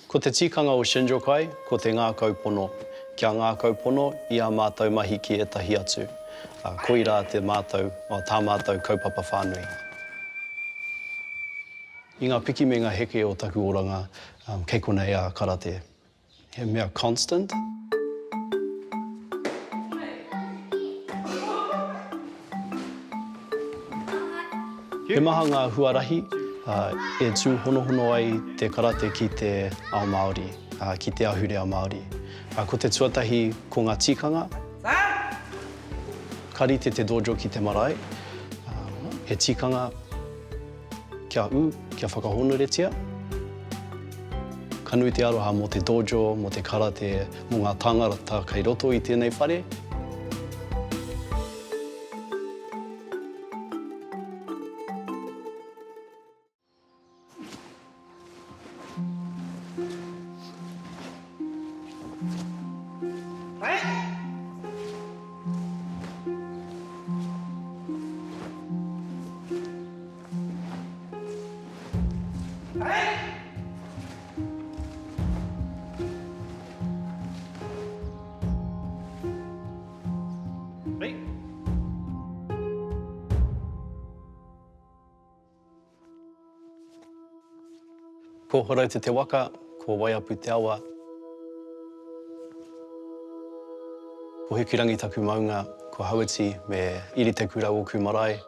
Ko te tikanga o Shinjokai, ko te ngā kaupono. Kia ngā kaupono, ia mātou mahi ki e tahi atu. Ko ira te mātou, tā mātou kaupapa whānui. I ngā piki me ngā heke o taku oranga, kei kona ea karate. He mea constant. He maha ngā huarahi, e tū honohono ai te karate ki te ao Māori, ki te ahurea Māori. Ko te tuatahi ko ngā tikanga. Ka rite te dojo ki te marae. He tikanga kia kia whakahonuretia. Ka nui te aroha mo te dojo, mo te karate, mo ngā tangata kai roto i tēnei whare. Ko horau te waka, ko waiapu te awa. Ko hikirangi taku maunga, ko hauiti me iri te kura o ku marae.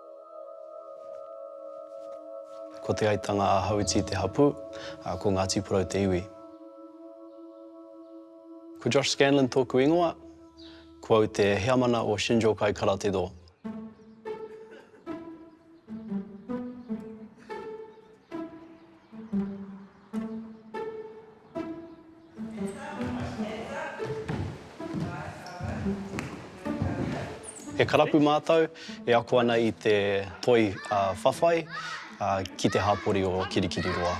Ko te aitanga a hauiti te hapu, ko ngā tipurau te iwi. Ko Josh Scanlon tōku ingoa, ko au te heamana o Shinjokai Karate Do. He karapu mātou, e ako ana i te toi whawhai ki te hapori o Kirikiriroa.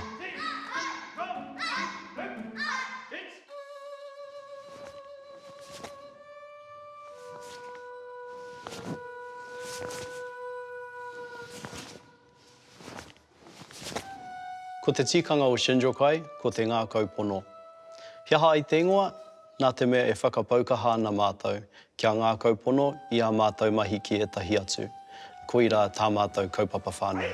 Ko te tikanga o Shinjokai, ko te ngā kaupono. He aha i te ingoa, nā te mea e whakapaukaha ana mātou, kia ngā kaupono, ia mātou mahi ki e tahi atu. Ko ira tā mātou kaupapa whānui.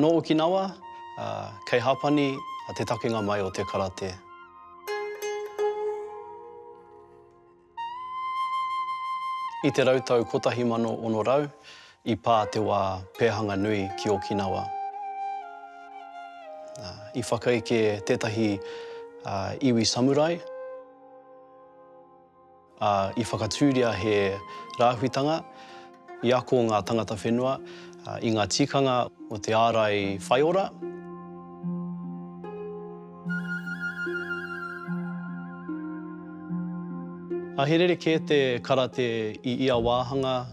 No Okinawa, kei hapani te takenga mai o te karate. I te rautau 1,000 rau, i pā te wā pēhanga nui ki Okinawa. I whakaike tētahi iwi samurai. I whakatūria he rāhuitanga, i ako ngā tangata whenua, i ngā tikanga o te ārai whaiora. He rereke te karate i ia wāhanga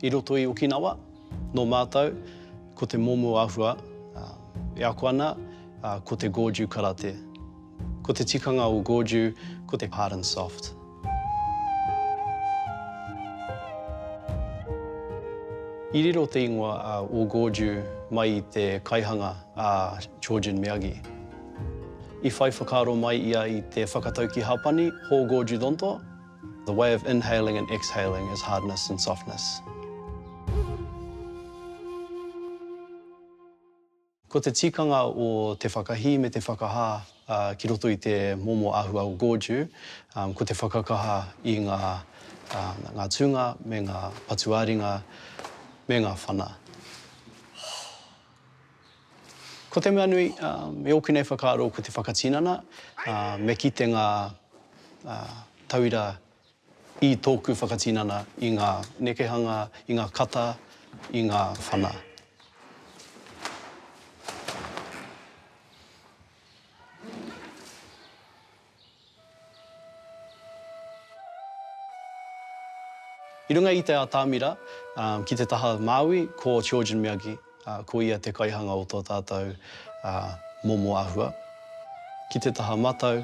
i roto i Okinawa. No mātou, ko te momo ahua, e ako ana, ko te Goju karate. Ko te tikanga o Goju, ko te hard and soft. I riro te ingoa o Goju mai i te kaihanga a Chojin Miyagi. I whai whakaro mai ia i te whakatauki hapani, ho Goju donto. The way of inhaling and exhaling is hardness and softness. Ko te tikanga o te whakahi me te whakahā ki roto i te momo ahua o Goju, ko te whakakaha i ngā tūnga, me ngā patuaringa, me ngā whana. Ko te mea nui, me oku nei whakaaro ko te whakatinana, me kite ngā tauira i tōku whakatinana i ngā nekehanga, i ngā kata, i ngā whana. I runga i te ātāmira, ki te taha Māui, ko Chojin Miyagi, ko ia te kaihanga o tō tātou momo ahua. Ki te taha matau,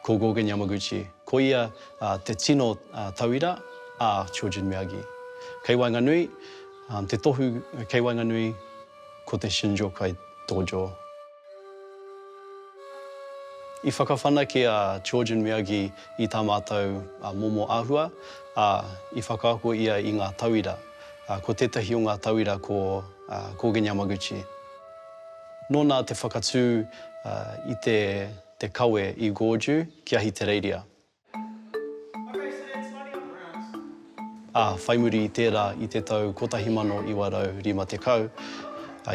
ko Gogen Yamaguchi. Ko ia te tino tauira a Chojin Miyagi. Kei Waenganui, te tohu Kei Waenganui ko te Shinjokai Dojo. I whakawhana ki a Chojin Miyagi i tā mātou momo āhua, i whakaako ia i ngā tauira. Ko tētahi o ngā tauira ko Gogen Yamaguchi. Nōnā te whakatū i te kawe i Goju ki ahi te reiria. Whaimuri i tērā i te tau 1950,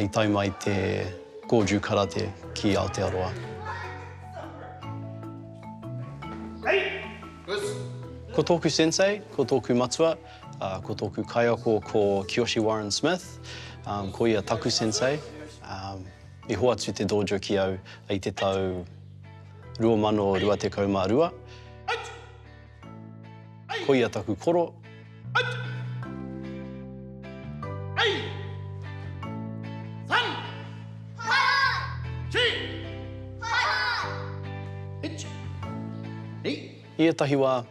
i taumai te Goju karate ki Aotearoa. Ko tōku sensei, ko tōku matua, ko tōku kaiako ko Kiyoshi Warren Smith, ko ia taku sensei. I hoatu te dojo ki au i te tau 2022. Ko ia taku koro. Ia tahi wā,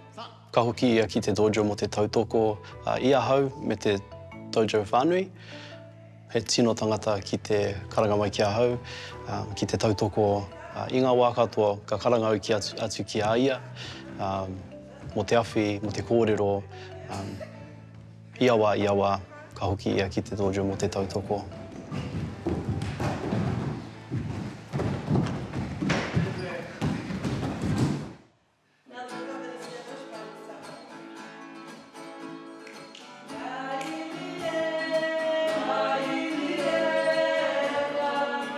ka hoki ia ki te dojo mo te tautoko ia hau me te dojo whānui. He tino tangata ki te karangamai ki a hau, ki te tautoko i ngā wā katoa, ka karangau ki atu ki a ia, mo te awhi, mo te kōrero, ia wā, ka hoki ia ki te dojo mo te tautoko.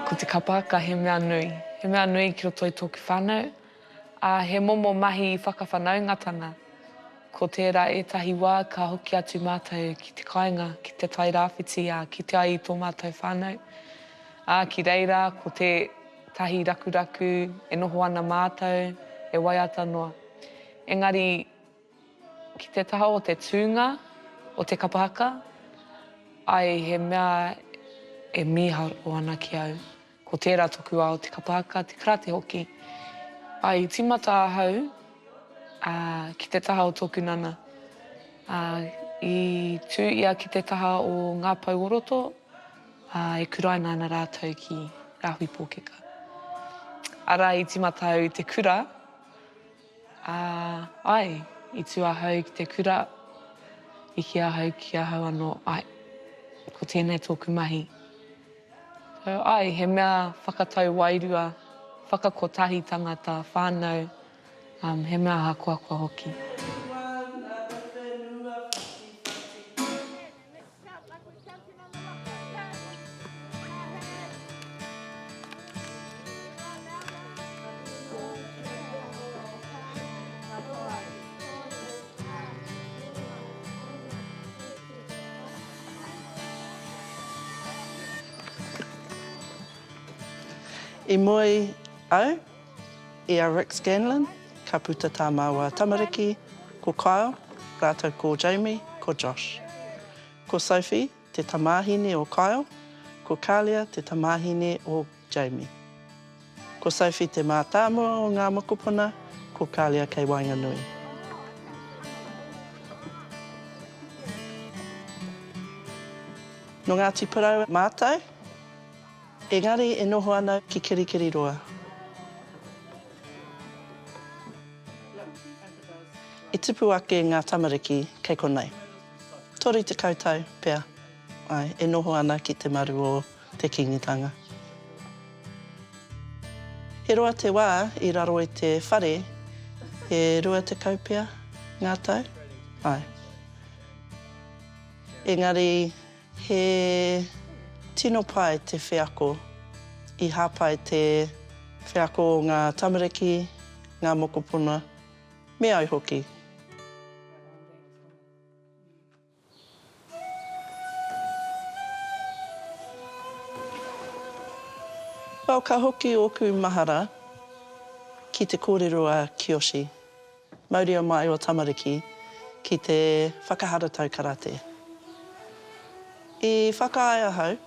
Ko te kapa, ka he mea nui. He mea nui ki roto i tōku whānau. He momo mahi i whakawhanaungatanga. Ko tērā ētahi wā ka hoki atu mātou ki te kāinga, ki te tai rāwhiti, ki te ai i tō mātou whānau. Ki reira, ko te tahi rakuraku, e noho ana mātou, e waiata noa. Engari, ki te taha o te tūnga, o te kapahaka, ai he mea e miharo ana ki au. Ko tērā toku au te kapahaka, te karate hoki. Ai timata ahau, ki te taha o tōku nana. I tū ia ki te taha o ngā pauoroto, e kuraina ana rātou ki rāhui pōkeka. Ara i timata au i te kura, i tū ahau ki te kura, i ki ahau anō, ko tēnei tōku mahi. He mea whakatau wairua, whakakotahi tangata, whānau, he mea hakoakoa hoki. I moi au, i a Rick Scanlon, ka puta tā māua tamariki, ko Kyle, rātou ko Jamie, ko Josh. Ko Sophie, te tamāhine o Kyle, ko Kalia, te tamāhine o Jamie. Ko Sophie, te mātāmua o ngā mokopuna, ko Kalia kei Waenganui. No ngā tiparau mātou, engari e noho ana ki Kirikiriroa. I tupu ake ngā tamariki kei konei. Tori te koutou pea. E noho ana ki te maru o te kingitanga. He roa te wā i raro i te whare, e rua te kaupea ngā tau. Engari, he tino pai te whiako, i hāpai te whiako o ngā tamariki, ngā mokopuna, me au hoki. Wau ka hoki oku mahara ki te kōrero a Kiyoshi, Maurio mai o tamariki, ki te whakaharatau karate. I whakaaia hau,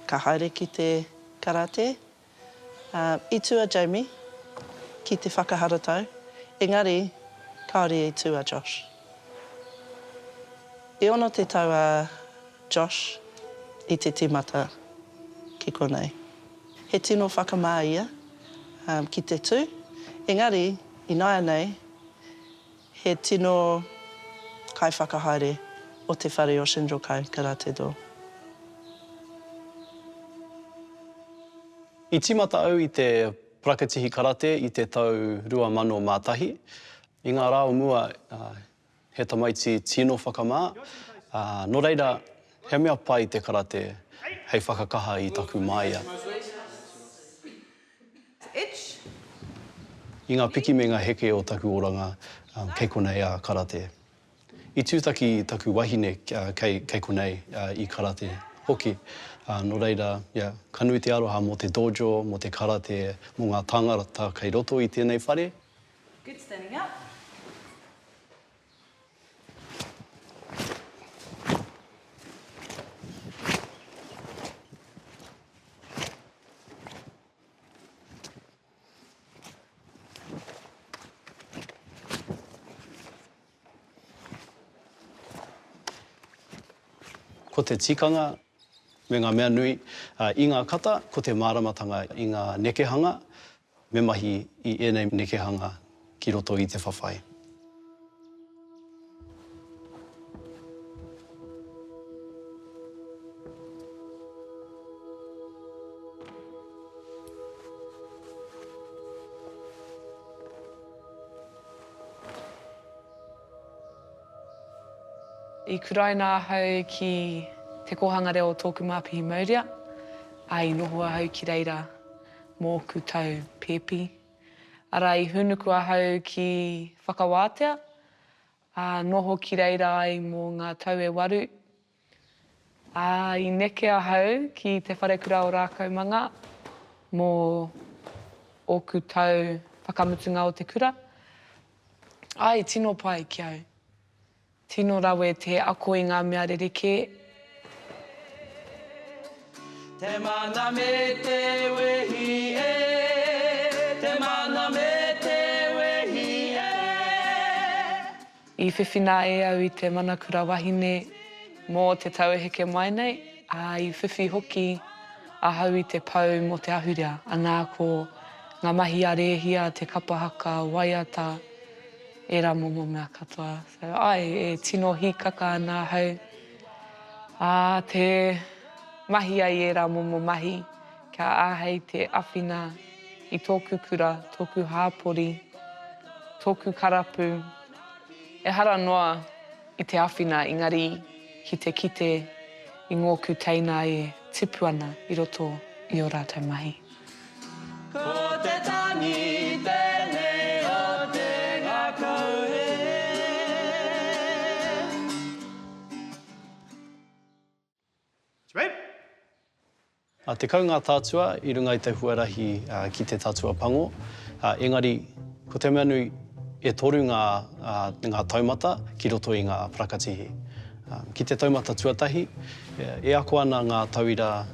ka haere ki te karate. I tua Jamie, ki te whakaharatau. Engari, kaore e tū a Josh. I ono te tau a Josh i te timata ki konei. He tino whakamā ia ki te tū. Engari, i naia nei, he tino kai whakahaere o te whare o Shinjokai Dojo. I timata au i te prakatihi karate i te tau 2001. I ngā rā o mua, he tamaiti tino whakamā. No reira, he mea pai te karate hei whakakaha i taku māia. I ngā piki me ngā heke o taku oranga kei konei a karate. I tūtaki taku wahine kei konei i karate hoki. No reira, ka nui te aroha mo te dojo, mo te karate, mo ngā tangata kei roto i tēnei whare. Good standing up. Ko te tikanga, me ngā mea nui, i ngā kata, ko te māramatanga i ngā nekehanga, me mahi i ēnei nekehanga ki roto i te whawhai. I kurai nā hau ki te kohanga reo o tōku māpihi Mauria, ai nohua hau ki reira mō ku tau pēpi. Ara i hunuku a hau ki whakawātea, noho ki reira ai mō ngā tau e waru. I neke a hau ki te wharekura o rākaumanga mō o ku tau whakamutunga o te kura. Ai, tino pai ki au. Tino rawe te ako i ngā mea rereke. Te mana me te wehi e, te mana me te wehi e. I whiwhina e au i te manakura wahine mō te tauheke mai nei, I whiwhi hoki a hau i te pau mō te ahurea. Anā ko ngā mahi a rehia, te kapa haka, waiata, e rā momo mea katoa. So, e tino hikaka nā hau. Te mahi ai e rā momo mahi, kia āhei te awhina i tōku kura, tōku hāpori, tōku karapu. E hara noa i te awhina, engari ki te kite i ngōku teina e tipu ana i roto i o rātou mahi. Ko te tangi tēnei o te ngakaue. Te kaunga tātua i runga i te huarahi ki te tātua pango. Engari, ko te mea nui e toru ngā taumata ki roto i ngā prakatihi. Ki te taumata tuatahi, e ako ana ngā tauira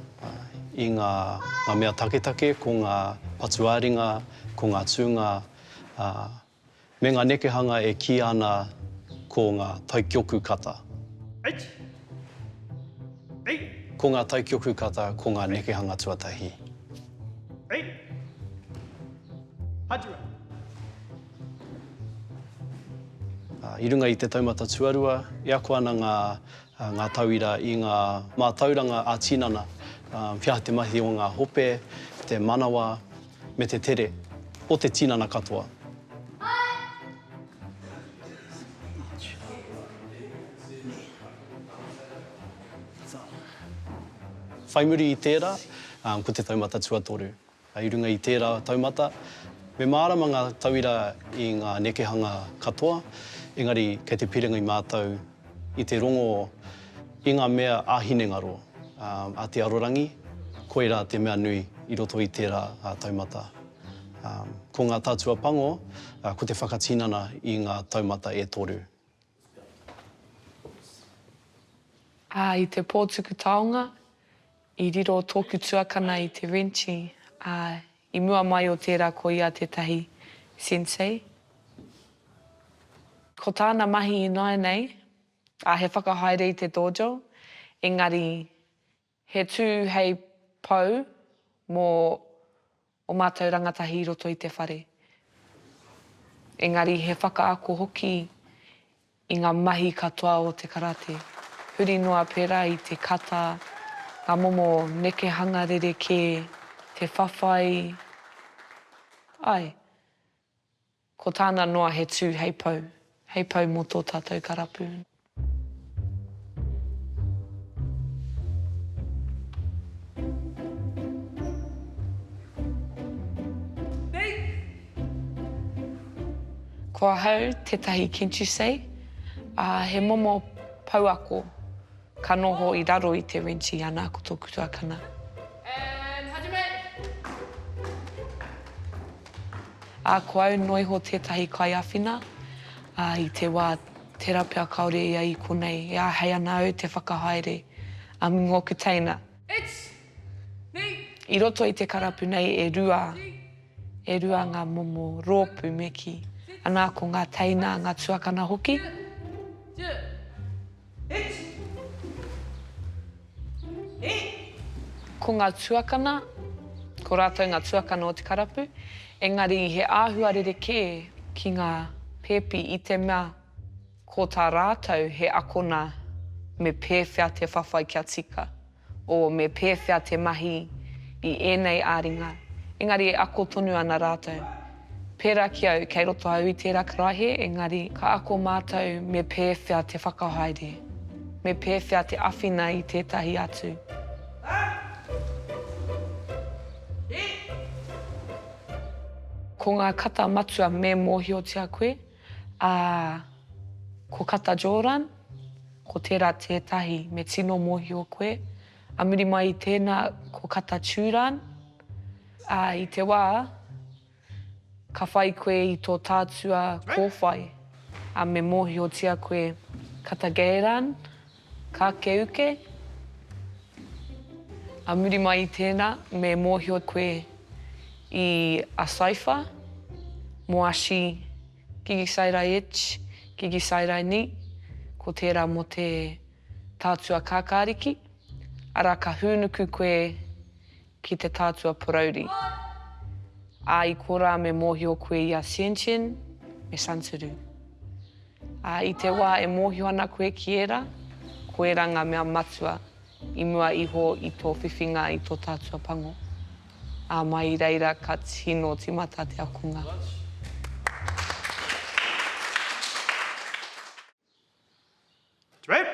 i ngā mea taketake, ko ngā patuāringa, ko ngā tūnga, me ngā nekehanga e ki ana ko ngā taikioku kata. Ko ngā taikioku kata, ko ngā nekehanga tuatahi. I runga i te taumata tuarua, e ako ana ngā tauira i ngā mātauranga a tinana, whia te mahi o ngā hope, te manawa, me te tere, o te tinana katoa. Whai muri i tērā, ko te taumata tuatoru. I runga i tērā taumata, me mārama ngā tauira i ngā nekehanga katoa, engari kei te piringa i mātou i te rongo i ngā mea āhine ngaro a te arorangi, koe rā te mea nui i roto i tērā taumata. Ko ngā tātua pango, ko te whakatinana i ngā taumata e toru. I te pōtuku taonga, i riro tōku tuakana i te renchi, i mua mai o tērā ko ia te tahi sensei. Ko tāna mahi i nai nei, a he whakahaere i te dojo, engari he tū hei pau mō o mātou rangatahi i roto i te whare. Engari he whakaako hoki i ngā mahi katoa o te karate. Huri noa pērā i te kata, ngā momo nekehanga rereke, te whawhai. Ai, ko tāna noa he tū hei pau mō tō tātou karapu. Kua hau tētahi kenchusei, he momo pauako ka noho i raro i te renchi ana ko tōku tuakana. Ko au noiho tētahi kaiawhina, i te wā terapia kaore ia i konei, hei ana au te whakahaere, mi ngoku teina. I roto i te karapu nei e rua ngā momo rōpu meki. Anā ko ngā teina, ngā tuakana hoki. Ko ngā tuakana, ko rātou ngā tuakana o te karapu, engari he āhua rereke ki ngā pēpi i te mea ko tā rātou he akona me pēwhia te whawhai kia tika, o me pēwhia te mahi i ēnei āringa. Engari e ako tonu ana rātou. Pērā ki au, kei roto au i te rakarahe, engari ka ako mātou me pēwhia te whakahaere, me pēwhia te awhina i tētahi atu. Ko ngā kata matua me mōhiotia koe, ko kata Joran, ko tērā tētahi me tino mōhio koe. A muri mai i tēnā ko kata Churan, i te wā, ka whai koe i tō tātua kōwhai, me mōhiotia koe kata Geiran, ka keuke. A muri mai i tēnā, me mōhio koe i Asaifa, Moashi, Gigi Sairai Ich, Gigi Sairai Ni, ko tērā mo te tātua kākāriki, ara ka hūnuku koe ki te tātua porauri. I kora me mōhio koe i a Shenchen, me Sansuru. I te wā e mōhio ana koe ki era, ko era ngā mea matua i mua iho i tō whiwhinga i tō tātua pango. Mai reira ka tino timata te akunga. Right?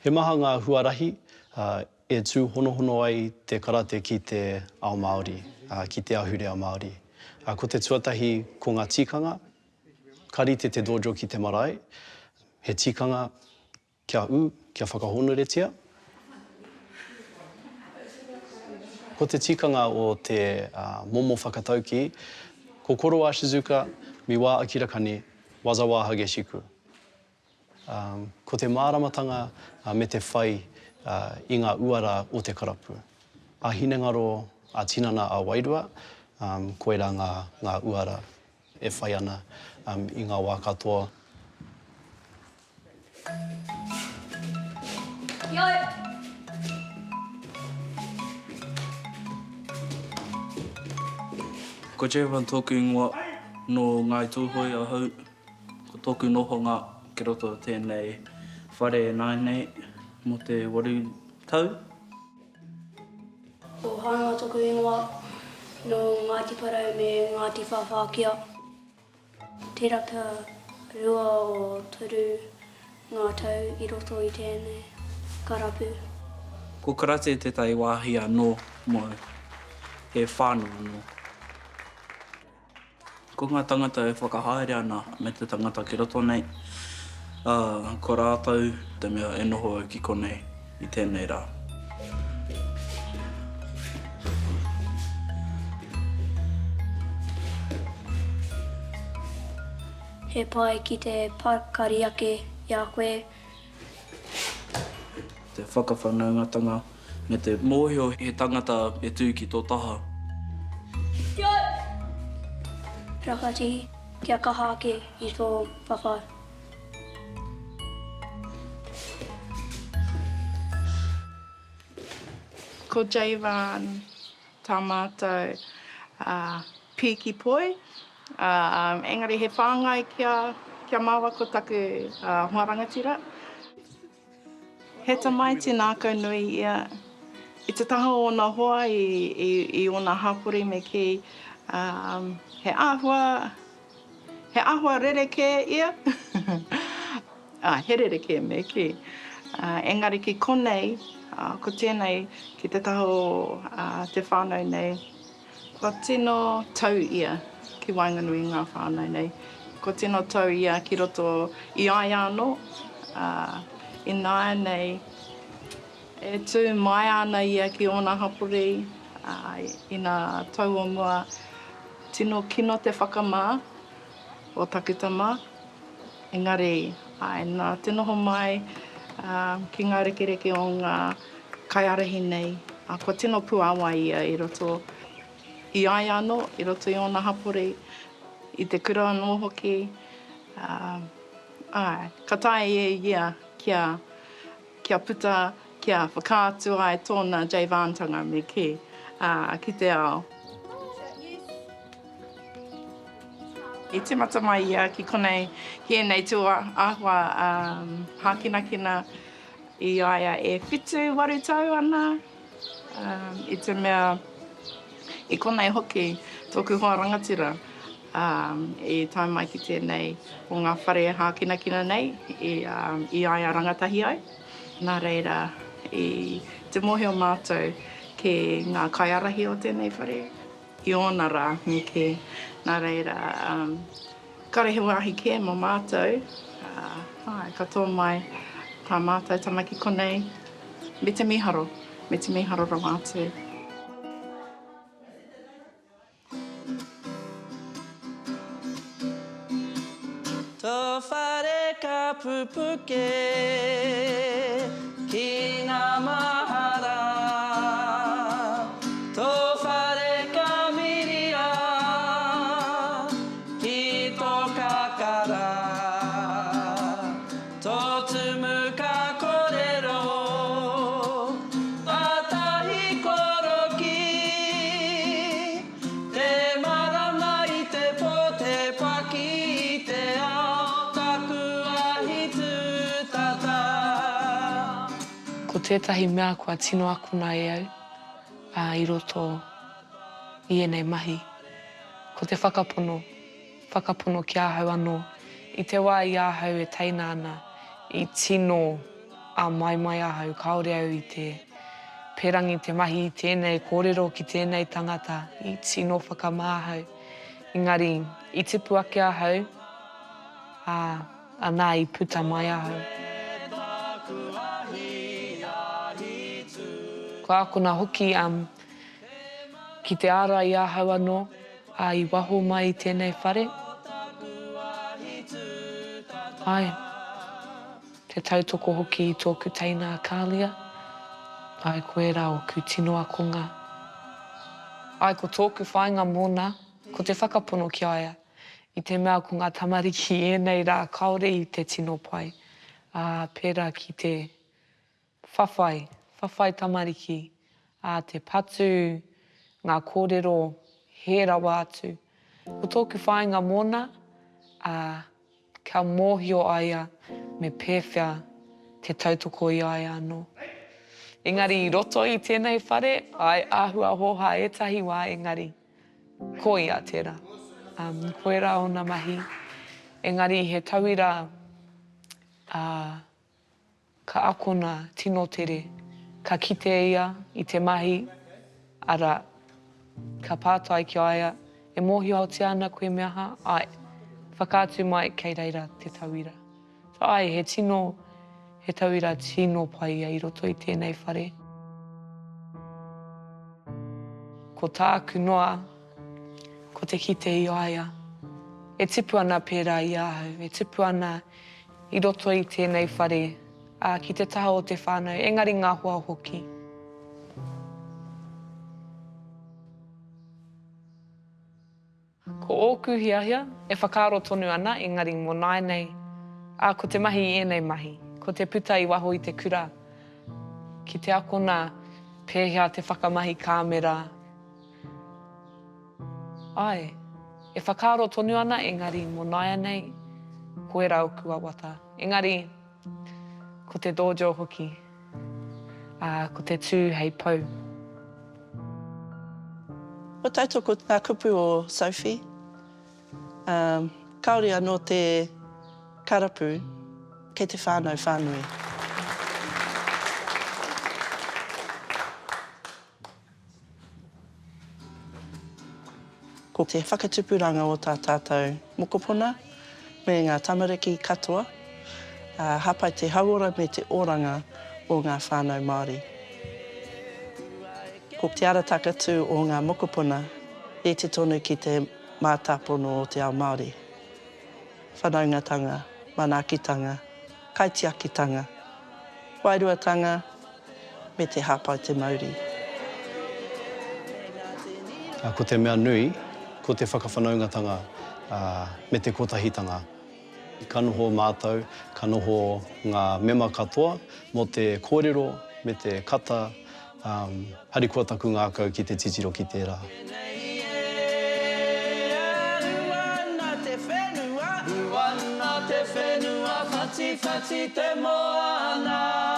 He maha ngā huarahi, e tū honohono ai te karate ki te ao Māori, ki te ahurea Māori. Ko te tuatahi ko ngā tikanga, ka rite te dojo ki te marae, he tikanga kia whakahonoretia. Ko te tikanga o te momo whakatauki, ko koro a Shizuka, mi wā akira kani, wazawa hageshiku. Ko te māramatanga me te whai i ngā uara o te karapu. A hinengaro a tinana a wairua, ko era ngā uara e whai ana i ngā wā katoa. Ko Jevan tōku ingoa no ngai tūhoi ahau, ko tōku nohonga ki roto o tēnei whare nainei mo te 8 tau. Ko hanga tōku ingoa no Ngāti Parau me Ngāti Whawhākia. Tērā ka rua o turu ngā tau i roto i tēnei karapu. Ko karate te tai wāhi anō mo he whānau anō. Ko ngā tangata e whakahaere ana me te tangata ki roto nei, ko rātou te mea e noho au ki konei i tēnei rā. He pai ki te pakariake i a koe. Te whakawhanaungatanga me te mōhio he tangata e tū ki tō taha. Rakati, kia kaha ake i tō whawhai. Ko Jaivan, tā mātou pīki poi. Engari he whāngai kia māua ko taku huarangatira. He tamai te nākau nui ia. I te taha o nā hoa i o nā hapuri me ki he ahua rereke ia. He rereke me ki. Engari ki konei, ko tēnei ki te taha o te whānau nei. Ko tino tau ia ki waenganui ngā whānau nei. Ko tino tau ia ki roto i ai anō. I nāia nei, e tū mai ana ia ki ona hapuri, i nā tau o mua, tino kino te whakamā o takutama. Engari, nā te noho mai ki ngā rekereke o ngā kaiarahi nei, ko tino puawa ia i roto i ai anō, i roto i ona hapuri, i te kura anō hoki. Ka tae e ia kia puta, kia whakaatu ai tōna Jaivantanga me ki te ao. I te mata mai ia ki konei hienei tū ahua hākinakina i aia e whitu waru tau ana. I te mea, i konei hoki tōku hoa rangatira. I tai mai ki tēnei o ngā whare hākinakina nei i aia rangatahi ai. Nā reira, i te mohi o mātou ki ngā kaiarahi o tēnei whare. I ona rā, me ki nā reira, karehe wahi ke mō mātou. Katoa mai tā mātou tamaki konei. Me te miharo ra mātou. Tō whare ka pupuke ki ngā mahara. Tō whare ka miria ki tō kakara. Tō tumu ka korero, tā tahi koroki. Te marama i te po te paki i te ao, taku ahi tūtata. Ko tētahi mea kua tino aku nā e au, i roto i enei mahi. Ko te whakapono ki ahau anō. I te wā i ahau e teina ana, i tino a mai ahau, kaore au i te perangi te mahi i tēnei kōrero ki tēnei tangata, i tino whakamāhau. Engari, i tipu ake ahau, nā i puta mai ahau. Ko ako nā hoki ki te ara i ahau anō, i waho mai i tēnei whare. Te tautoko hoki i tōku teina a kālia. Koe rā o ku tino ako ngā. Ko tōku whāinga mōna, ko te whakapono ki aia. I te mea ko ngā tamariki enei rā kaore i te tino pai. Pērā ki te whawhai tamariki. Te patu, ngā kōrero, he rawa atu. Ko tōku whāinga mōna, ka mōhio aia me pēwhia te tautoko i aia anō. Engari, i roto i tēnei whare, āhua hoha etahi wā, engari, ko ia tērā. Koe rā o nā mahi. Engari, he tauira ka akona tino tere ka kite ia i te mahi, ara ka pātai ki aia, e mōhio au te ana koe mea ha, ai, whakaatu mai kei reira te tauira. So ai, he tauira tino pai ia i roto i tēnei whare. Ko tāku noa, ko te kite i aia, e tipu ana pērā i ahau, e tipu ana i roto i tēnei whare, ki te taha o te whānau, engari ngā hoa hoki. Ko ōku hiahia, e whakaaro tonu ana, engari mō nai nei, ko te mahi i enei mahi, ko te puta i waho i te kura, ki te akona pēhea te whakamahi kāmera. Ai, e whakaaro tonu ana, engari mō nai nei, ko e rau kua wata. Engari, ko te dojo hoki, ko te tū hei pau. O tautoko ngā kupu o Sophie, kaore anō te karapu kei te whānau whānui. Ko te whakatupuranga o tā tātou mokopuna, me ngā tamariki katoa, hapai te hauora me te oranga o ngā whānau Māori. Ko te arataka tū o ngā mokopuna, e te tonu ki te mātāpono o te ao Māori. Whanaungatanga, manakitanga, kaitiakitanga, wairuatanga, me te hapai te mauri. Ko te mea nui, ko te whakawhanaungatanga me te kotahitanga. Ka noho mātou, ka noho ngā mema katoa, mo te kōrero, me te kata, harikua taku ngā kau ki te titiro ki tērā. Ruana te whenua, whati te moana.